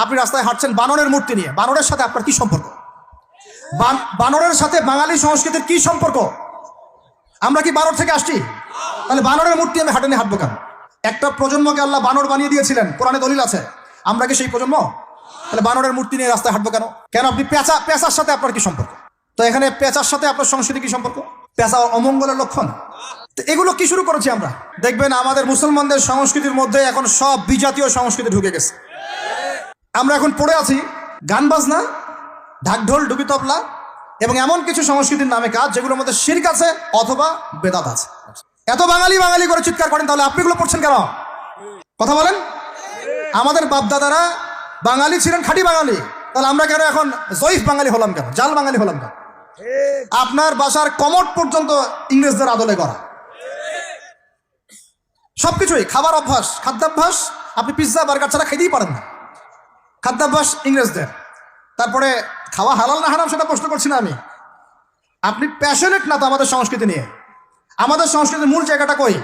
আপনি রাস্তায় হাঁটছেন বানরের মূর্তি নিয়ে, বানরের সাথে আপনার কি সম্পর্ক? বানরের সাথে বাঙালি সংস্কৃতির কি সম্পর্ক? আমরা কি বানর থেকে আসছি? তাহলে বানরের মূর্তি আমি হাঁটে নিয়ে হাঁটবো কেন? একটা প্রজন্মকে আল্লাহ বানর বানিয়ে দিয়েছিলেন, কোরআনে দলিল আছে। আমরা কি সেই প্রজন্ম? তাহলে বানরের মূর্তি নিয়ে রাস্তায় হাঁটবো কেন? কেন আপনি পেঁচার সাথে আপনার কি সম্পর্ক? তো এখানে পেঁচার সাথে আপনার সংস্কৃতি কি সম্পর্ক? পেঁচা অমঙ্গলের লক্ষণ। তো এগুলো কি শুরু করেছি আমরা? দেখবেন আমাদের মুসলমানদের সংস্কৃতির মধ্যে এখন সব বিজাতীয় সংস্কৃতি ঢুকে গেছে। আমরা এখন পড়ে আছি গান বাজনা, ঢাকঢোল, ডুবি তবলা এবং এমন কিছু সংস্কৃতির নামে কাজ যেগুলোর মধ্যে শিরক আছে অথবা বেদাত আছে। এত বাঙালি বাঙালি করে চিৎকার করেন, তাহলে আপনি এগুলো পড়ছেন কেন? কথা বলেন। আমাদের বাপদাদারা বাঙালি ছিলেন, খাঁটি বাঙালি, তাহলে আমরা কেন এখন জয়ীফ বাঙালি হলাম কেন? জাল বাঙালি হলাম কেন? আপনার বাসার কমট পর্যন্ত ইংরেজদের আদলে করা। সবকিছুই খাবার অভ্যাস, খাদ্যাভ্যাস, আপনি পিৎজা বার্গার ছাড়া খাইতেই পারেন না, খাদ্যাভ্যাস ইংরেজদের। তারপরে খাওয়া হালাল না হারাম সেটা প্রশ্ন করছি না আমি। আপনি প্যাশনেট না তো আমাদের সংস্কৃতি নিয়ে? আমাদের সংস্কৃতির মূল জায়গাটা কই?